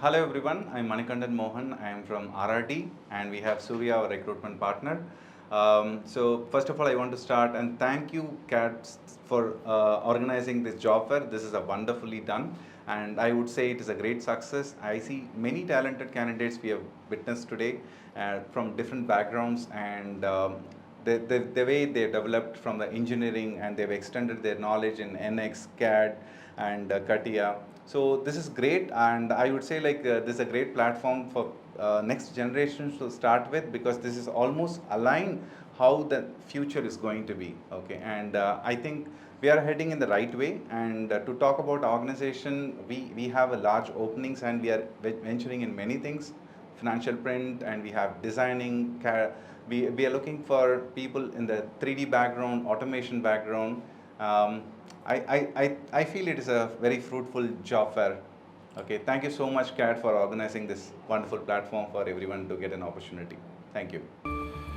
Hello everyone, I'm Manikandan Mohan. I'm from RRT and we have Surya, our recruitment partner. So first of all, I want to start and thank you CADD for organizing this job fair. This is a wonderfully done and I would say it is a great success. I see many talented candidates we have witnessed today from different backgrounds and the way they developed from the engineering and they've extended their knowledge in NX, CAD and Catia. So this is great and I would say this is a great platform for next generations to start with because this is almost aligned how the future is going to be. Okay, and I think we are heading in the right way and to talk about organization, we have a large openings and we are venturing in many things, financial print and we have designing, we are looking for people in the 3D background, automation background. I feel it is a very fruitful job fair. Okay, thank you so much CAD for organizing this wonderful platform for everyone to get an opportunity. Thank you.